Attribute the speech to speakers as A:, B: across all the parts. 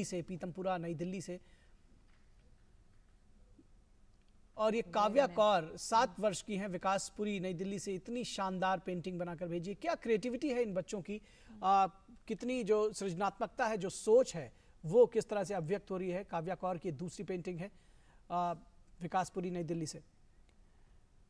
A: से, पीतमपुरा नई दिल्ली से। और ये काव्या कौर 7 वर्ष की हैं, विकासपुरी नई दिल्ली से। इतनी शानदार पेंटिंग बनाकर भेजी। क्या क्रिएटिविटी है इन बच्चों की, कितनी जो सृजनात्मकता है, जो सोच है, वो किस तरह से अभिव्यक्त हो रही है। काव्या कौर की दूसरी पेंटिंग है विकासपुरी नई दिल्ली से।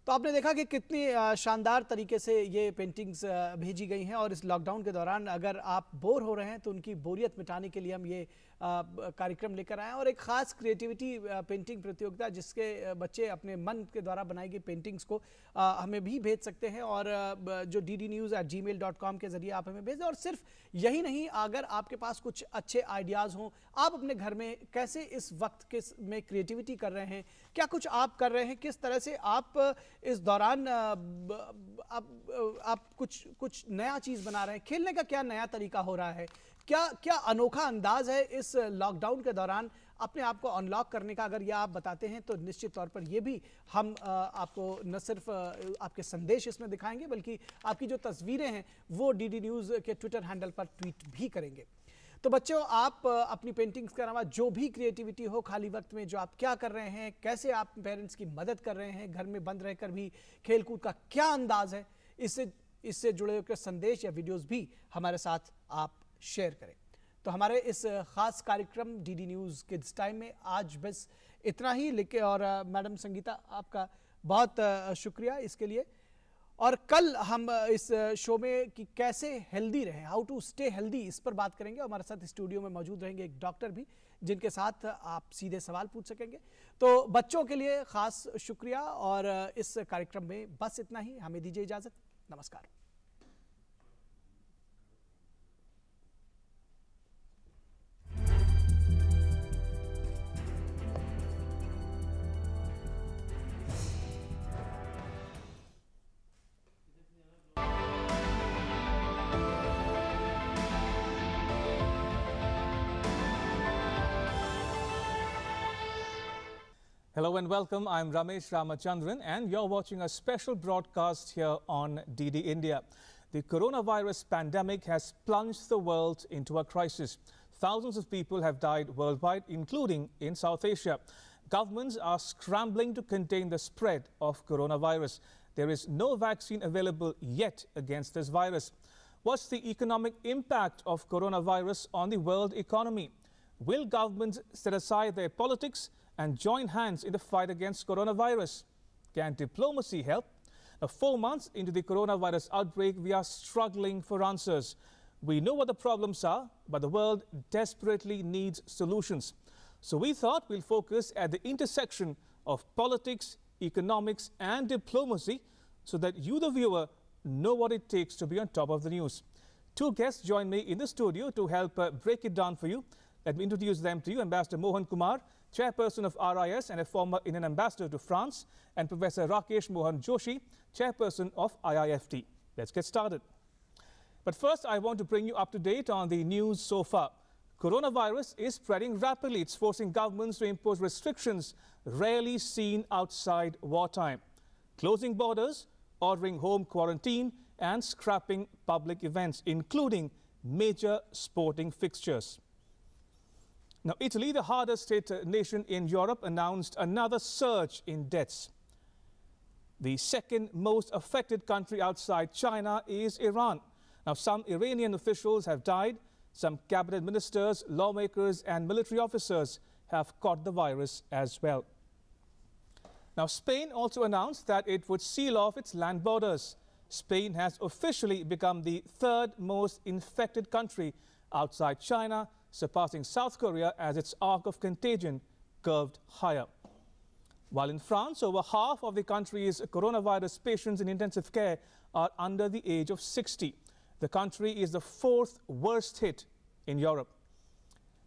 A: तो आपने देखा कि कितनी शानदार तरीके से ये पेंटिंग्स भेजी गई हैं। और इस लॉकडाउन के दौरान अगर आप बोर हो रहे हैं तो उनकी बोरियत मिटाने के लिए हम ये कार्यक्रम लेकर आए हैं। और एक खास क्रिएटिविटी पेंटिंग प्रतियोगिता, जिसके बच्चे अपने मन के द्वारा बनाई गई पेंटिंग्स को हमें भी भेज सकते हैं। और जो ddnews@gmail.com के जरिए आप हमें भेज दें। और सिर्फ यही नहीं, अगर आपके पास कुछ अच्छे आइडियाज़ हों, आप अपने घर में कैसे इस वक्त में क्रिएटिविटी कर रहे हैं, क्या कुछ आप कर रहे हैं, किस तरह से आप इस दौरान आप कुछ नया चीज बना रहे हैं, खेलने का क्या नया तरीका हो रहा है, क्या अनोखा अंदाज है इस लॉकडाउन के दौरान अपने आप को अनलॉक करने का, अगर ये आप बताते हैं तो निश्चित तौर पर ये भी हम आपको न सिर्फ आपके संदेश इसमें दिखाएंगे, बल्कि आपकी जो तस्वीरें हैं वो डीडी न्यूज़ के ट्विटर हैंडल पर ट्वीट भी करेंगे। तो बच्चों, आप अपनी पेंटिंग्स के अलावा जो भी क्रिएटिविटी हो खाली वक्त में, जो आप क्या कर रहे हैं, कैसे आप पेरेंट्स की मदद कर रहे हैं, घर में बंद रहकर भी खेलकूद का क्या अंदाज है, इससे जुड़े हुए संदेश या वीडियोस भी हमारे साथ आप शेयर करें। तो हमारे इस खास कार्यक्रम डीडी न्यूज़ किड्स टाइम में आज बस इतना ही। लेके और मैडम संगीता, आपका बहुत शुक्रिया इसके लिए। और कल हम इस शो में कि कैसे हेल्दी रहें, हाउ टू स्टे हेल्दी, इस पर बात करेंगे। हमारे साथ स्टूडियो में मौजूद रहेंगे एक डॉक्टर भी, जिनके साथ आप सीधे सवाल पूछ सकेंगे। तो बच्चों के लिए खास शुक्रिया। और इस कार्यक्रम में बस इतना ही। हमें दीजिए इजाजत। नमस्कार।
B: Hello and welcome. I'm Ramesh Ramachandran and you're watching a special broadcast here on DD India. The coronavirus pandemic has plunged the world into a crisis. Thousands of people have died worldwide, including in South Asia. Governments are scrambling to contain the spread of coronavirus. There is no vaccine available yet against this virus. What's the economic impact of coronavirus on the world economy? Will governments set aside their politics and join hands in the fight against coronavirus? Can diplomacy help? Now, 4 months into the coronavirus outbreak, we are struggling for answers. We know what the problems are, but the world desperately needs solutions. So we thought we'll focus at the intersection of politics, economics and diplomacy so that you, the viewer, know what it takes to be on top of the news. 2 guests join me in the studio to help break it down for you. Let me introduce them to you. Ambassador Mohan Kumar, Chairperson of RIS and a former Indian ambassador to France, and Professor Rakesh Mohan Joshi, Chairperson of IIFT. Let's get started. But first, I want to bring you up to date on the news so far. Coronavirus is spreading rapidly. It's forcing governments to impose restrictions rarely seen outside wartime. Closing borders, ordering home quarantine, and scrapping public events, including major sporting fixtures. Now, Italy, the hardest hit nation in Europe, announced another surge in deaths. The second most affected country outside China is Iran. Now, some Iranian officials have died. Some cabinet ministers, lawmakers and military officers have caught the virus as well. Now, Spain also announced that it would seal off its land borders. Spain has officially become the 3rd most infected country outside China, surpassing South Korea as its arc of contagion curved higher. While in France, over half of the country's coronavirus patients in intensive care are under the age of 60. The country is the 4th worst hit in Europe.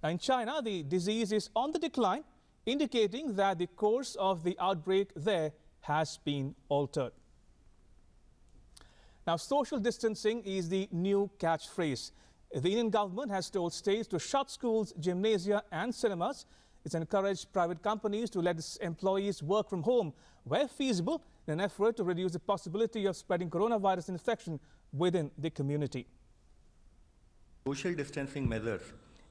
B: Now, in China, the disease is on the decline, indicating that the course of the outbreak there has been altered. Now, social distancing is the new catchphrase. The Indian government has told states to shut schools, gymnasia and cinemas. It's encouraged private companies to let its employees work from home where feasible in an effort to reduce the possibility of spreading coronavirus infection within the community.
C: Social distancing measures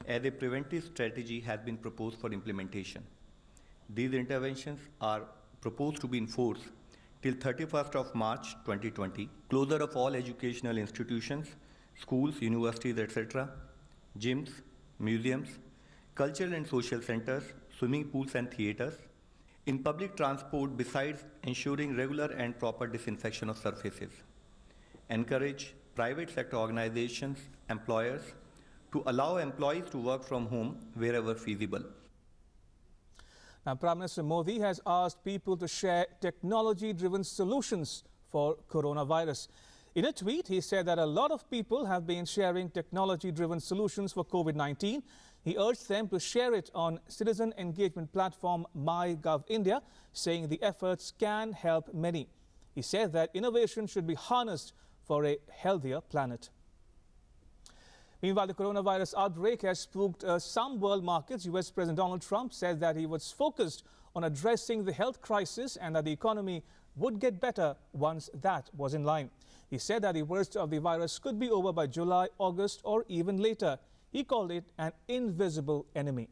C: as a preventive strategy has been proposed for implementation. These interventions are proposed to be enforced till 31st of March 2020, closure of all educational institutions, schools, universities, etc., gyms, museums, cultural and social centers, swimming pools and theaters. In public transport, besides ensuring regular and proper disinfection of surfaces, encourage private sector organizations, employers, to allow employees to work from home wherever feasible.
B: Now, Prime Minister Modi has asked people to share technology-driven solutions for coronavirus. In a tweet, he said that a lot of people have been sharing technology-driven solutions for COVID-19. He urged them to share it on citizen engagement platform MyGov India, saying the efforts can help many. He said that innovation should be harnessed for a healthier planet. Meanwhile, the coronavirus outbreak has spooked some world markets. US President Donald Trump said that he was focused on addressing the health crisis and that the economy would get better once that was in line. He said that the worst of the virus could be over by July, August, or even later. He called it an invisible enemy.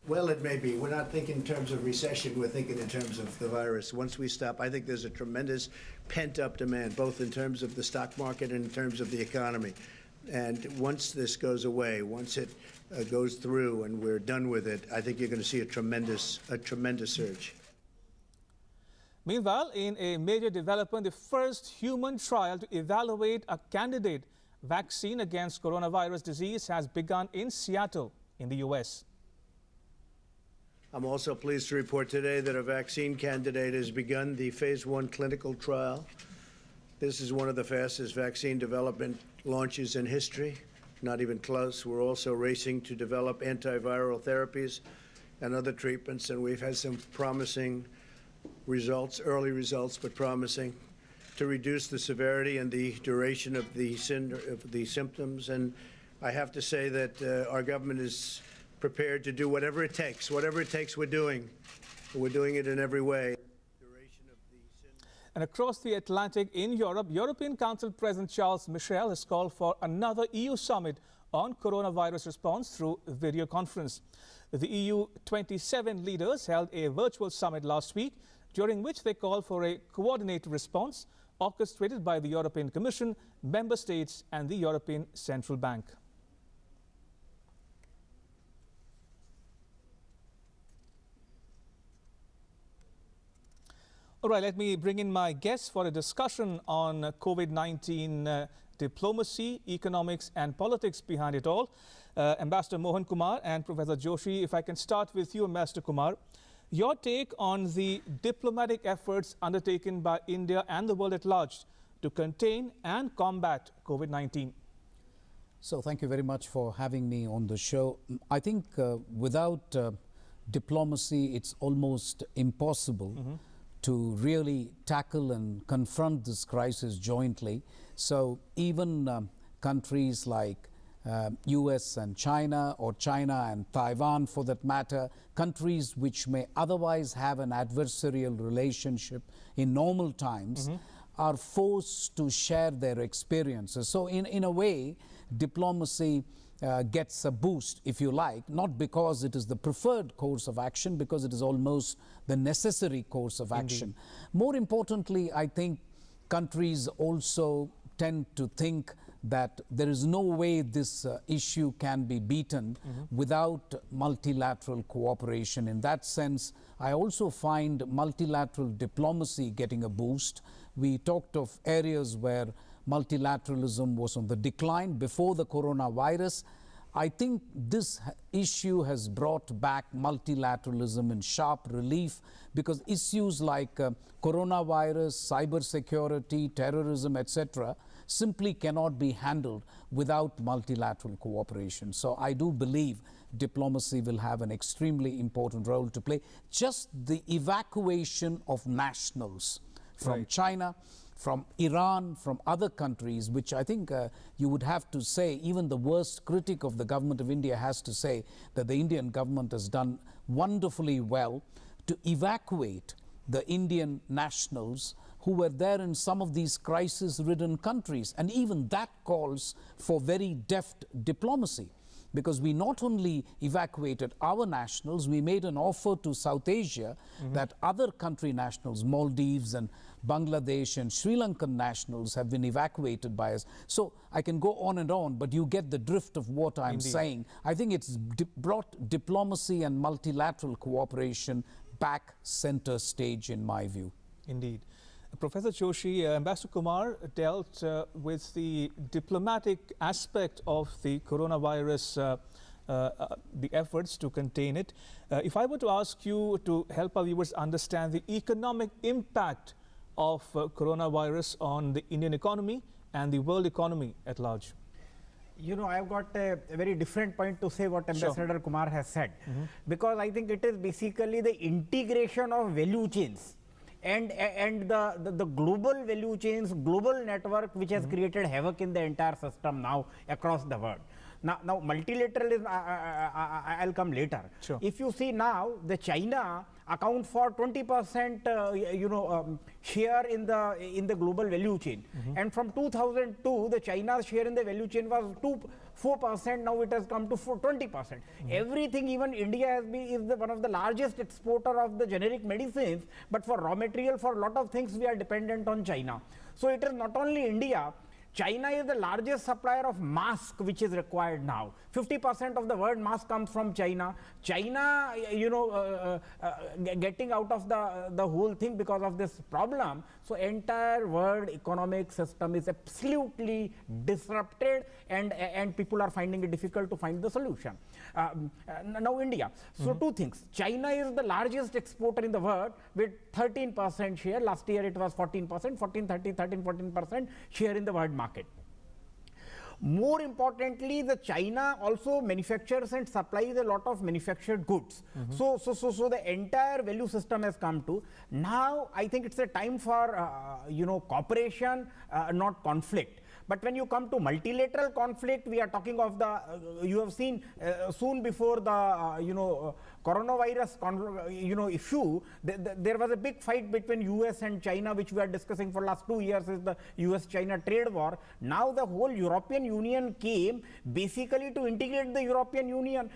D: Well, it may be. We're not thinking in terms of recession. We're thinking in terms of the virus. Once we stop, I think there's a tremendous pent-up demand, both in terms of the stock market and in terms of the economy. And once this goes away, once it goes through and we're done with it, I think you're going to see a tremendous surge.
B: Meanwhile, in a major development, the first human trial to evaluate a candidate vaccine against coronavirus disease has begun in Seattle, in the US.
D: I'm also pleased to report today that a vaccine candidate has begun the phase 1 clinical trial. This is one of the fastest vaccine development launches in history, not even close. We're also racing to develop antiviral therapies and other treatments, and we've had some promising results, early results, but promising, to reduce the severity and the duration of the symptoms. And I have to say that our government is prepared to do whatever it takes. Whatever it takes, we're doing. We're doing it in every way.
B: And across the Atlantic in Europe, European Council President Charles Michel has called for another EU summit on coronavirus response through video conference. The EU 27 leaders held a virtual summit last week, during which they called for a coordinated response orchestrated by the European Commission, member states and the European Central Bank. All right, let me bring in my guests for a discussion on COVID-19 diplomacy, economics and politics behind it all. Ambassador Mohan Kumar and Professor Joshi, if I can start with you, Ambassador Kumar. Your take on the diplomatic efforts undertaken by India and the world at large to contain and combat COVID-19.
E: So thank you very much for having me on the show. I think without diplomacy, it's almost impossible to really tackle and confront this crisis jointly. So even countries like US and China, or China and Taiwan for that matter, countries which may otherwise have an adversarial relationship in normal times, are forced to share their experiences. So in a way, diplomacy gets a boost, if you like, not because it is the preferred course of action, because it is almost the necessary course of action. Indeed. More importantly, I think countries also tend to think that there is no way this issue can be beaten without multilateral cooperation. In that sense, I also find multilateral diplomacy getting a boost. We talked of areas where multilateralism was on the decline before the coronavirus. I think this issue has brought back multilateralism in sharp relief, because issues like coronavirus, cybersecurity, terrorism, etc., simply cannot be handled without multilateral cooperation. So I do believe diplomacy will have an extremely important role to play. Just the evacuation of nationals from China, from Iran, from other countries, which I think you would have to say, even the worst critic of the government of India has to say that the Indian government has done wonderfully well to evacuate the Indian nationals who were there in some of these crisis-ridden countries. And even that calls for very deft diplomacy. because we not only evacuated our nationals, we made an offer to South Asia that other country nationals, Maldives and Bangladesh and Sri Lankan nationals have been evacuated by us. So I can go on, but you get the drift of what I'm saying. I think it's brought diplomacy and multilateral cooperation back center stage in my view.
B: Indeed. Professor Joshi, Ambassador Kumar dealt with the diplomatic aspect of the coronavirus, the efforts to contain it. If I were to ask you to help our viewers understand the economic impact of coronavirus on the Indian economy and the world economy at large.
F: You know, I've got a very different point to say what Ambassador Kumar has said, because I think it is basically the integration of value chains and the global value chains, global network, which has created havoc in the entire system now across the world. Now multilateralism, I'll come later.
B: Sure.
F: If you see now, the China account for 20% share in the global value chain, and from 2002 the China's share in the value chain was 4%. Now it has come to 20%. Everything, even India is one of the largest exporter of the generic medicines, but for raw material, for a lot of things we are dependent on China. So it is not only India. China is the largest supplier of mask which is required now. 50% of the world mask comes from China. China, getting out of the whole thing because of this problem. So entire world economic system is absolutely disrupted, and people are finding it difficult to find the solution. Now India. So two things. China is the largest exporter in the world with 13% share. Last year it was 14%, 14% share in the world market. More importantly, the China also manufactures and supplies a lot of manufactured goods. So the entire value system has come to. Now I think it's a time for cooperation, not conflict. But when you come to multilateral conflict, we are talking of the, you have seen soon before the, coronavirus, issue, there was a big fight between US and China, which we are discussing for last 2 years, is the US-China trade war. Now the whole European Union came basically to integrate the European Union.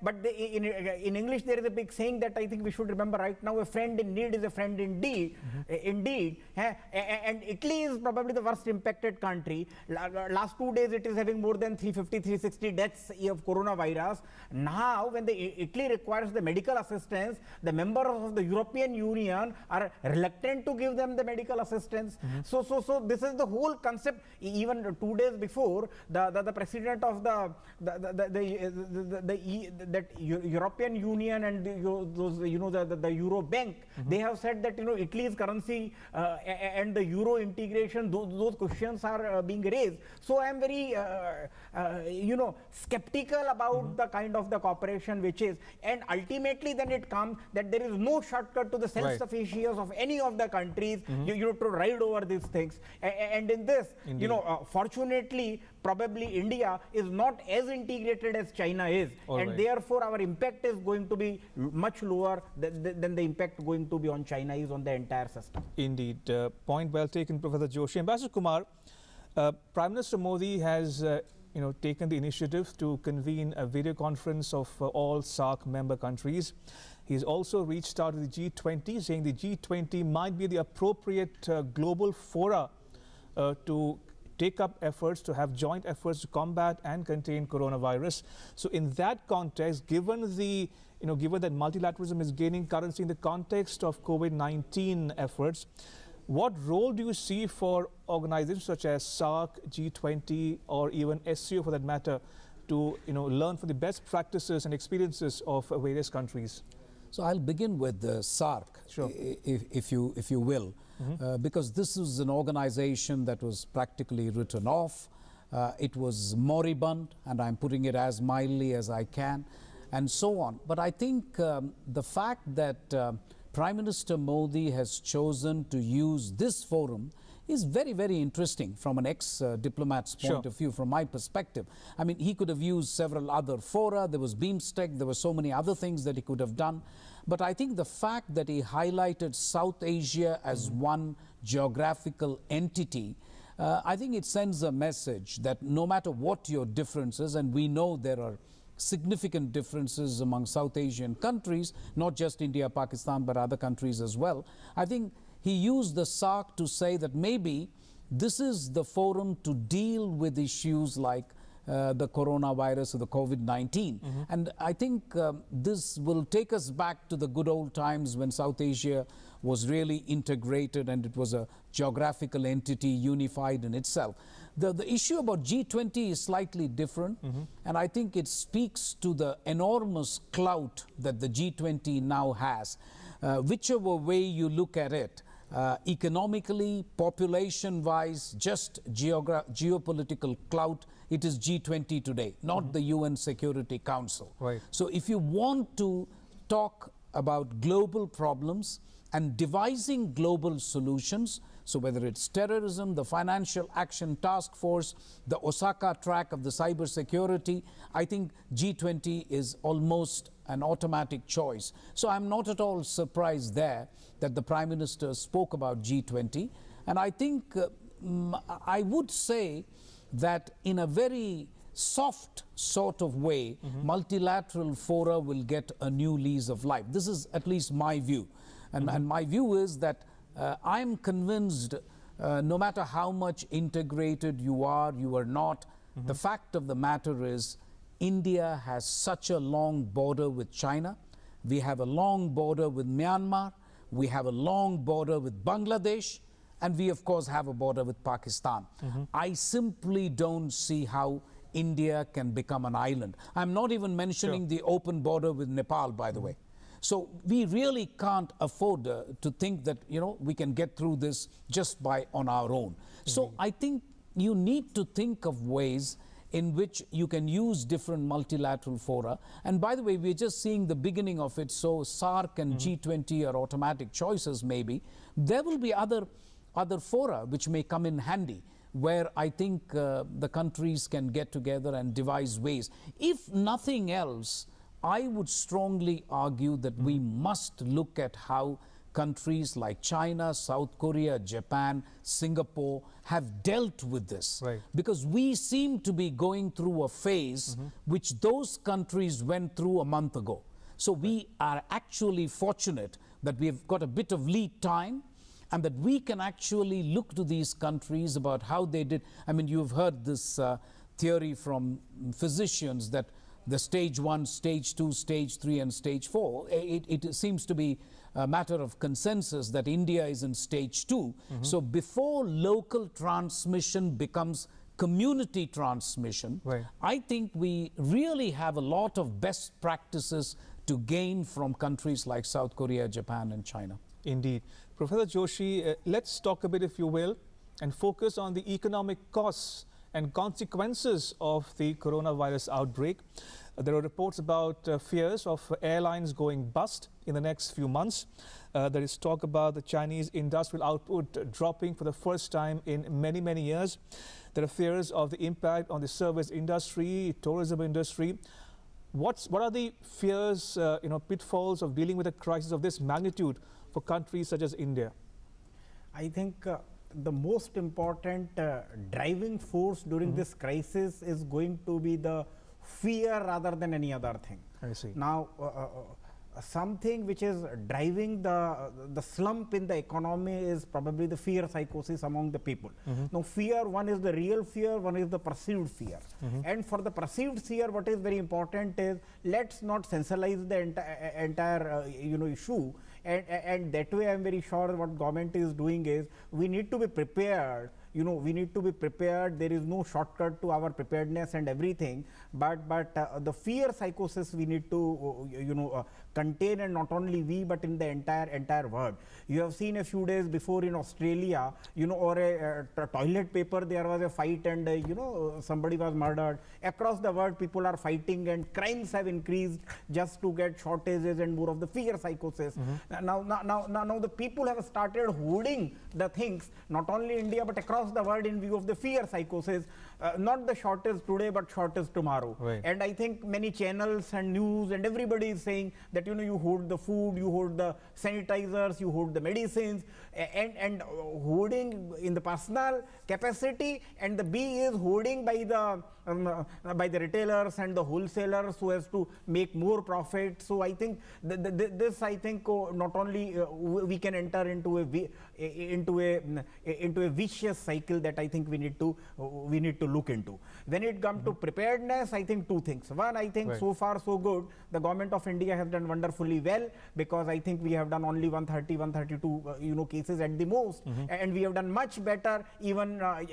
F: But in English, there is a big saying that I think we should remember right now: a friend in need is a friend indeed. And Italy is probably the worst impacted country. Last 2 days, it is having more than 350-360 deaths of coronavirus. Now, when Italy requires the medical assistance, the members of the European Union are reluctant to give them the medical assistance. So this is the whole concept. Even 2 days before, the president of the European Union and the Euro Bank, they have said that Italy's currency and the euro integration, those questions are being raised. So I am very skeptical about the kind of the cooperation which is, and ultimately then it comes that there is no shortcut to the self-sufficiency of any of the countries. You have to ride over these things, and in this, fortunately, probably India is not as integrated as China is, and therefore our impact is going to be much lower than the impact going to be on China is on the entire system.
B: Indeed. Point well taken, Professor Joshi. Ambassador Kumar, Prime Minister Modi has taken the initiative to convene a video conference of all SAARC member countries. He's also reached out to the G20, saying the G20 might be the appropriate global fora to take up efforts, to have joint efforts to combat and contain coronavirus. So in that context, given that multilateralism is gaining currency in the context of COVID-19 efforts, what role do you see for organizations such as SAARC, G20, or even SCO for that matter, to learn from the best practices and experiences of various countries?
E: So I'll begin with the SAARC,
B: sure,
E: if you will, because this is an organization that was practically written off. It was moribund, and I'm putting it as mildly as I can, and so on. But I think the fact that Prime Minister Modi has chosen to use this forum is very, very interesting from an ex-diplomat's point of view, from my perspective. I mean, he could have used several other fora. There was BIMSTEC. There were so many other things that he could have done. But I think the fact that he highlighted South Asia as one geographical entity, I think it sends a message that no matter what your differences, and we know there are significant differences among South Asian countries, not just India, Pakistan, but other countries as well. I think he used the SARC to say that maybe this is the forum to deal with issues like the coronavirus or the COVID-19. And I think this will take us back to the good old times when South Asia was really integrated and it was a geographical entity unified in itself. The issue about G20 is slightly different, and I think it speaks to the enormous clout that the G20 now has. Whichever way you look at it, economically, population-wise, just geopolitical clout, it is G20 today, not the UN Security Council.
B: Right.
E: So if you want to talk about global problems and devising global solutions, so whether it's terrorism, the Financial Action Task Force, the Osaka track of the cybersecurity, I think G20 is almost an automatic choice. So I'm not at all surprised there that the Prime Minister spoke about G20. And I think I would say that in a very soft sort of way, multilateral fora will get a new lease of life. This is at least my view. And my view is that I'm convinced no matter how much integrated you are not, the fact of the matter is India has such a long border with China. We have a long border with Myanmar. We have a long border with Bangladesh. And we, of course, have a border with Pakistan. I simply don't see how India can become an island. I'm not even mentioning the open border with Nepal, by the way. So we really can't afford to think that, we can get through this just on our own. So I think you need to think of ways in which you can use different multilateral fora. And by the way, we're just seeing the beginning of it. So SARC and G20 are automatic choices maybe. There will be other fora which may come in handy, where I think the countries can get together and devise ways. If nothing else, I would strongly argue that we must look at how countries like China, South Korea, Japan, Singapore have dealt with this.
B: Right.
E: Because we seem to be going through a phase which those countries went through a month ago. So we are actually fortunate that we've got a bit of lead time, and that we can actually look to these countries about how they did. I mean, you've heard this theory from physicians that the stage 1, stage 2, stage 3, and stage 4, it seems to be a matter of consensus that India is in stage 2. So before local transmission becomes community transmission, I think we really have a lot of best practices to gain from countries like South Korea, Japan, and China.
B: Indeed. Professor Joshi, let's talk a bit, if you will, and focus on the economic costs and consequences of the coronavirus outbreak. There are reports about fears of airlines going bust in the next few months. There is talk about the Chinese industrial output dropping for the first time in many, many years. There are fears of the impact on the service industry, tourism industry. What are the fears, pitfalls of dealing with a crisis of this magnitude for countries such as India?
F: I think the most important driving force during this crisis is going to be the fear rather than any other thing.
B: I see.
F: Now, something which is driving the slump in the economy is probably the fear psychosis among the people. Now, fear, one is the real fear, one is the perceived fear. And for the perceived fear, what is very important is, let's not sensationalize the entire issue. And that way, I'm very sure what government is doing is, we need to be prepared. We need to be prepared. There is no shortcut to our preparedness and everything. But the fear psychosis we need to contain, and not only we, but in the entire world. You have seen a few days before in Australia, or a toilet paper, there was a fight, and somebody was murdered. Across the world, people are fighting, and crimes have increased just to get shortages and more of the fear psychosis. Now the people have started hoarding the things, not only India but across across the world in view of the fear psychosis, not the shortage today but shortage tomorrow.
B: Right.
F: And I think many channels and news and everybody is saying that you hoard the food, you hoard the sanitizers, you hoard the medicines, and hoarding in the personal capacity, and the B is hoarding by the retailers and the wholesalers who has to make more profit. So I think this not only we can enter into a vicious cycle that I think we need to look into. When it comes to preparedness, I think two things. One, I think so far so good. The government of India has done wonderfully well, because I think we have done only 130, 132 cases at the most, and we have done much better. Even I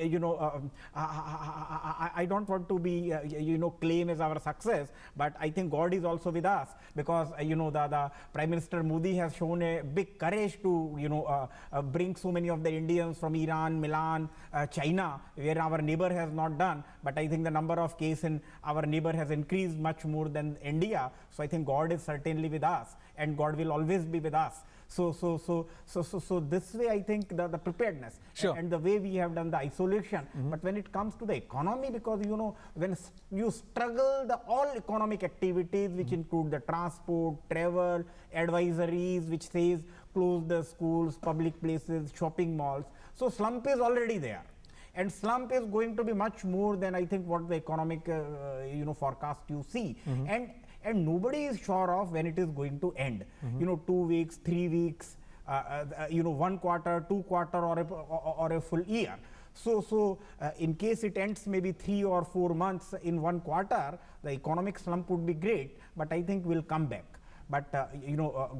F: don't want to be claim as our success, but I think God is also with us, because the Prime Minister Modi has shown a big courage to bring so many of the Indians from Iran, Milan, China, where our neighbor has not done. But I think the number of cases in our neighbor has increased much more than India. So I think God is certainly with us, and God will always be with us. So this way I think the preparedness,
B: Sure.
F: and the way we have done the isolation. But when it comes to the economy, because when you struggle all economic activities, which include the transport, travel, advisories, which says close the schools, public places, shopping malls. So slump is already there. And slump is going to be much more than I think what the economic forecast you see. And nobody is sure of when it is going to end. 2 weeks, 3 weeks, 1 quarter, 2 quarter, or a full year. So in case it ends maybe 3 or 4 months in 1 quarter, the economic slump would be great, but I think we'll come back. But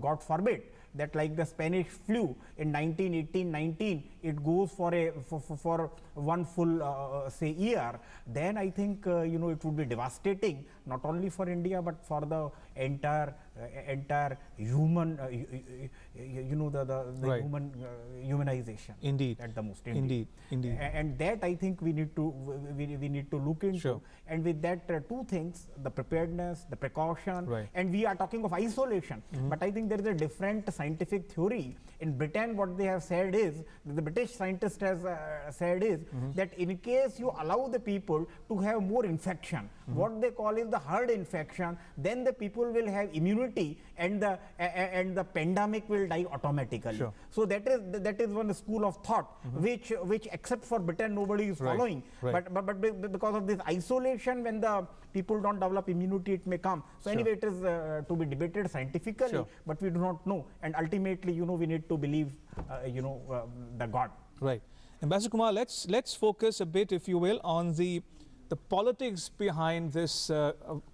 F: God forbid that, like the Spanish flu in 1918-19, it goes for one full say year, then I think it would be devastating, not only for India but for the entire human
B: Right.
F: humanization.
B: Indeed.
F: At the most.
B: Indeed.
F: And that I think we need to look into.
B: Sure.
F: And with that, two things: the preparedness, the precaution.
B: Right.
F: And we are talking of isolation, but I think there is a different scientific theory. In Britain, what they have said is, the British scientist has said is that in case you allow the people to have more infection, what they call is the herd infection, then the people will have immunity, and the pandemic will die automatically.
B: Sure.
F: So that is one school of thought, which except for Britain nobody is
B: Right.
F: following.
B: Right.
F: But because of this isolation, when the people don't develop immunity, it may come. So
B: Sure.
F: anyway, it is to be debated scientifically,
B: Sure.
F: but we do not know. And ultimately, we need to believe, the God.
B: Right. Ambassador Kumar, let's focus a bit, if you will, on the politics behind this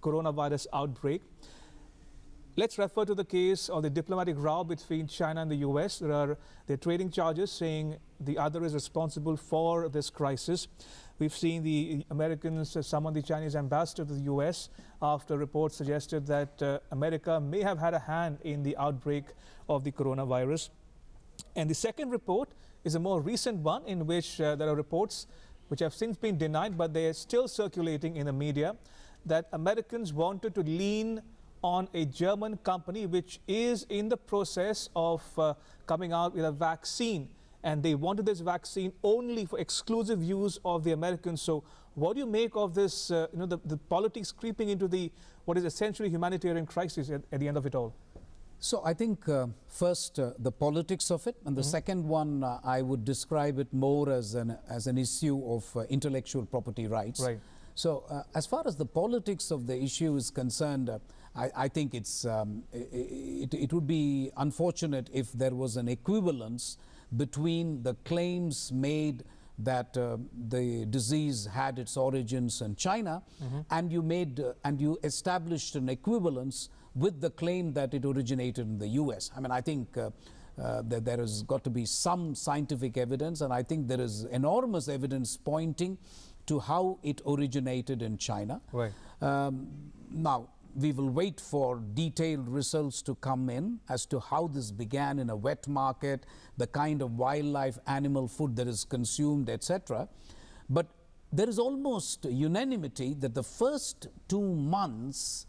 B: coronavirus outbreak. Let's refer to the case or the diplomatic row between China and the US. There are trading charges saying the other is responsible for this crisis. We've seen the Americans summon the Chinese ambassador to the US after reports suggested that America may have had a hand in the outbreak of the coronavirus. And the second report is a more recent one, in which there are reports which have since been denied, but they are still circulating in the media, that Americans wanted to lean on a German company which is in the process of coming out with a vaccine, and they wanted this vaccine only for exclusive use of the Americans. So what do you make of this, the politics creeping into what is essentially humanitarian crisis at the end of it all?
E: So I think first the politics of it, and the second one I would describe it more as an issue of intellectual property rights.
B: Right.
E: So as far as the politics of the issue is concerned, I think it would be unfortunate if there was an equivalence between the claims made that the disease had its origins in China, and you established an equivalence with the claim that it originated in the US. I mean, I think that there has got to be some scientific evidence, and I think there is enormous evidence pointing to how it originated in China.
B: Right.
E: Now, we will wait for detailed results to come in as to how this began in a wet market, the kind of wildlife, animal food that is consumed, etc. But there is almost unanimity that the first 2 months,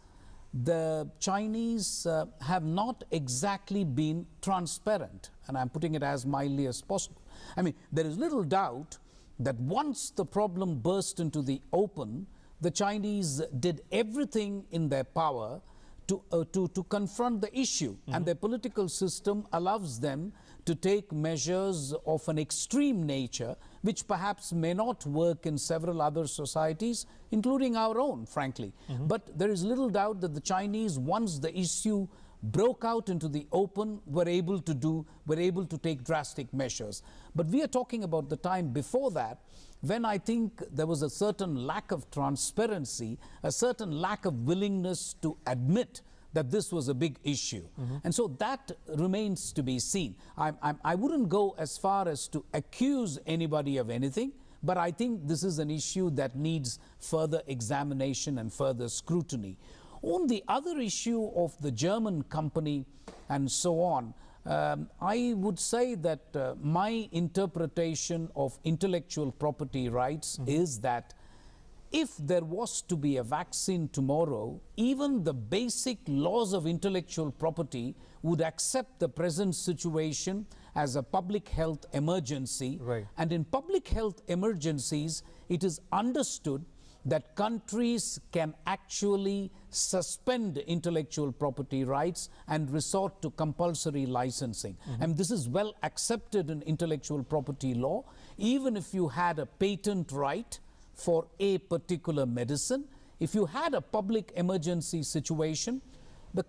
E: the Chinese have not exactly been transparent, and I'm putting it as mildly as possible. I mean, there is little doubt that once the problem burst into the open, the Chinese did everything in their power to confront the issue, and their political system allows them to take measures of an extreme nature, which perhaps may not work in several other societies, including our own, frankly. But there is little doubt that the Chinese, once the issue broke out into the open, were able to take drastic measures. But we are talking about the time before that, when I think there was a certain lack of transparency, a certain lack of willingness to admit that this was a big issue. And so that remains to be seen. I wouldn't go as far as to accuse anybody of anything, but I think this is an issue that needs further examination and further scrutiny. On the other issue of the German company and so on, I would say that my interpretation of intellectual property rights is that if there was to be a vaccine tomorrow, even the basic laws of intellectual property would accept the present situation as a public health emergency.
B: Right.
E: And in public health emergencies, it is understood that countries can actually suspend intellectual property rights and resort to compulsory licensing. And this is well accepted in intellectual property law. Even if you had a patent right for a particular medicine, if you had a public emergency situation, the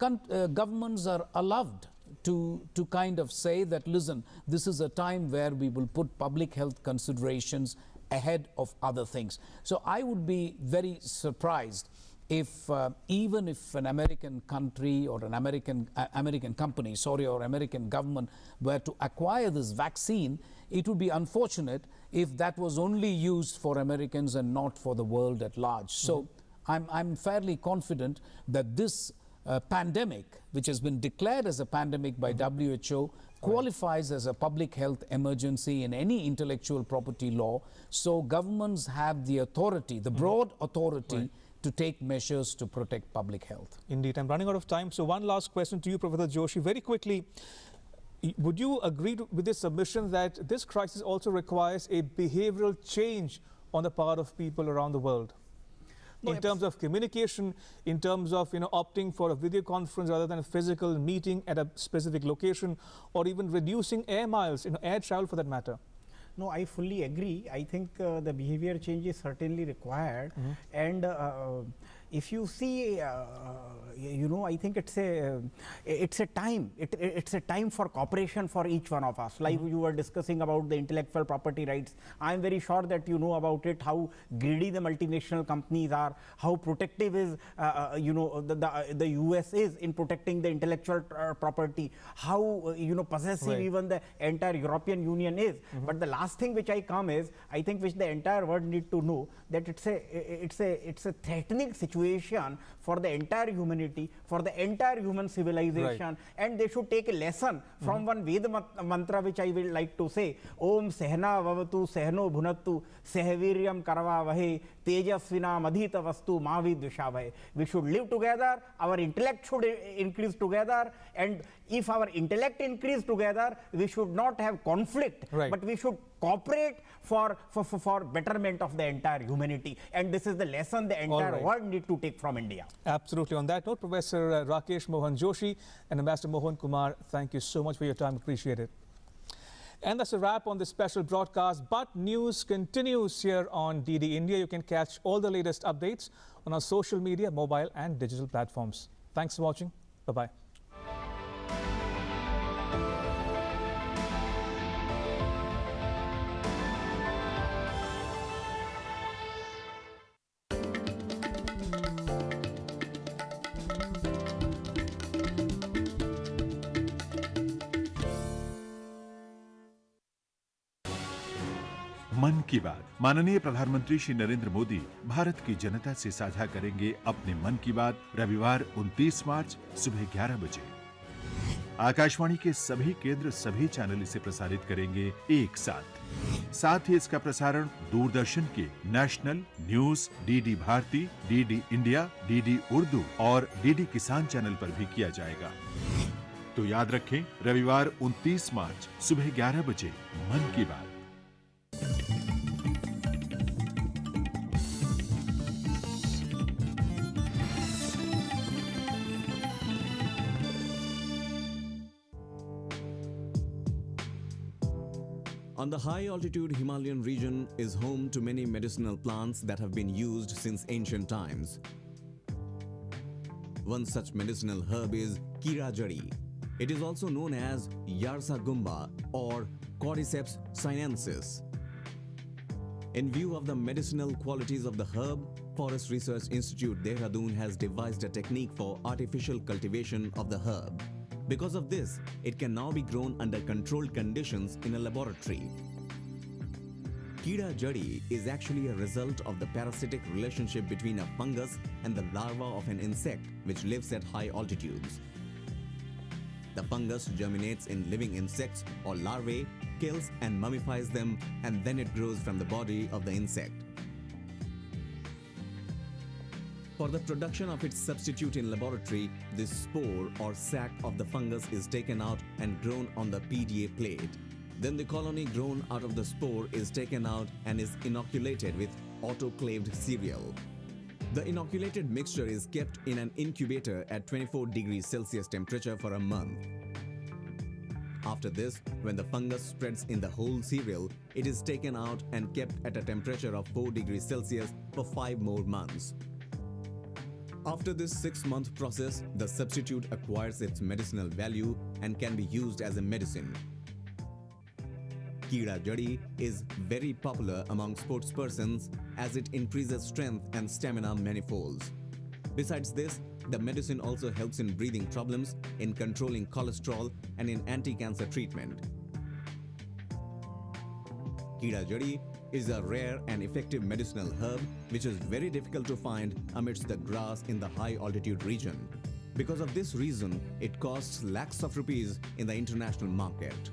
E: governments are allowed to kind of say that, listen, this is a time where we will put public health considerations ahead of other things. So I would be very surprised if even if an American country or an American company, or American government were to acquire this vaccine, it would be unfortunate if that was only used for Americans and not for the world at large. So I'm fairly confident that this pandemic, which has been declared as a pandemic by WHO, qualifies as a public health emergency in any intellectual property law. So governments have the authority, the broad authority, to take measures to protect public health.
B: Indeed. I'm running out of time. So one last question to you, Professor Joshi. Very quickly, would you agree with this submission that this crisis also requires a behavioral change on the part of people around the world?
F: No,
B: in terms of communication, in terms of opting for a video conference rather than a physical meeting at a specific location, or even reducing air miles, air travel for that matter?
F: No, I fully agree. I think the behavior change is certainly required, and if you see, I think it's a time. It's a time for cooperation for each one of us. Like you were discussing about the intellectual property rights. I'm very sure that you know about it. How greedy the multinational companies are. How protective is the US is in protecting the intellectual property. How possessive even the entire European Union is. But the last thing which I come is, I think which the entire world need to know, that it's a threatening situation for the entire humanity, for the entire human civilization, and they should take a lesson from one Veda mantra which I will like to say, Om Sehna Vavatu Sehno Bhunattu Sehviryam Karavavahe Tejasvina Madhita Vastu Mavi Dvishavai. We should live together, our intellect should increase together, and if our intellect increase together, we should not have conflict, but we should cooperate for betterment of the entire humanity. And this is the lesson the entire world need to take from India.
B: Absolutely. On that note, Professor Rakesh Mohan Joshi and Ambassador Mohan Kumar, thank you so much for your time. Appreciate it. And that's a wrap on this special broadcast. But news continues here on DD India. You can catch all the latest updates on our social media, mobile and digital platforms. Thanks for watching. Bye-bye.
G: मन की बात। माननीय प्रधानमंत्री श्री नरेंद्र मोदी भारत की जनता से साझा करेंगे अपने मन की बात रविवार 29 मार्च सुबह 11 बजे। आकाशवाणी के सभी केंद्र सभी चैनल इसे प्रसारित करेंगे एक साथ ही इसका प्रसारण दूरदर्शन के national news, DD Bharati, DD India, DD Urdu और डीडी किसान चैनल पर भी किया जाएगा। तो याद रखें, रविवार 29 मार्च सुबह 11 बजे मन की बात।
H: On the high-altitude Himalayan region is home to many medicinal plants that have been used since ancient times. One such medicinal herb is Kira Jari. It is also known as Yarsa Gumba or Cordyceps sinensis. In view of the medicinal qualities of the herb, Forest Research Institute Dehradun has devised a technique for artificial cultivation of the herb. Because of this, it can now be grown under controlled conditions in a laboratory. Kira Jari is actually a result of the parasitic relationship between a fungus and the larva of an insect which lives at high altitudes. The fungus germinates in living insects or larvae, kills and mummifies them, and then it grows from the body of the insect. For the production of its substitute in laboratory, this spore or sac of the fungus is taken out and grown on the PDA plate. Then the colony grown out of the spore is taken out and is inoculated with autoclaved cereal. The inoculated mixture is kept in an incubator at 24 degrees Celsius temperature for a month. After this, when the fungus spreads in the whole cereal, it is taken out and kept at a temperature of 4 degrees Celsius for 5 more months. After this 6-month process, the substitute acquires its medicinal value and can be used as a medicine. Kira Jari is very popular among sportspersons as it increases strength and stamina manifolds. Besides this, the medicine also helps in breathing problems, in controlling cholesterol, and in anti-cancer treatment. Kira Jari is a rare and effective medicinal herb which is very difficult to find amidst the grass in the high-altitude region. Because of this reason, it costs lakhs of rupees in the international market.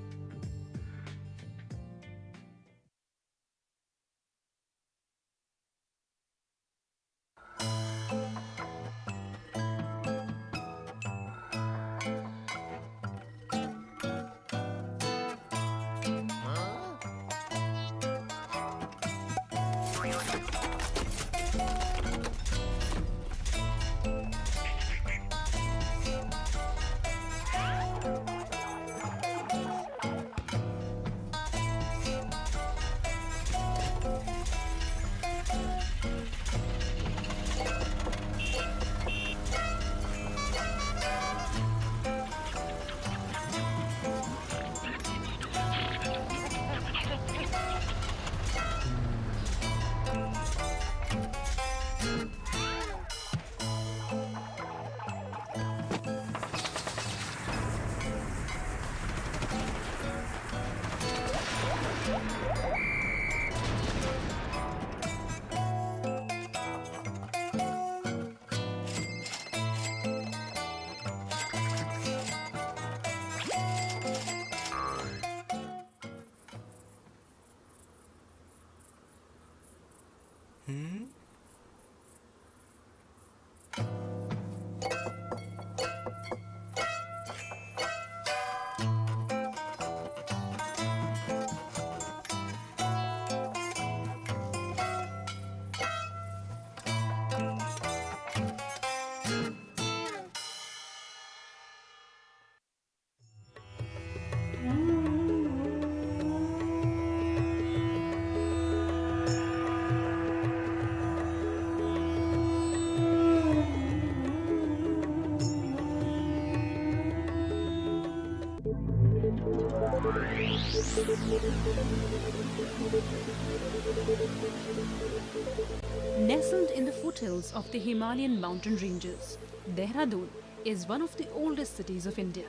I: Nestled in the foothills of the Himalayan mountain ranges, Dehradun is one of the oldest cities of India.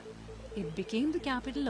I: It became the capital of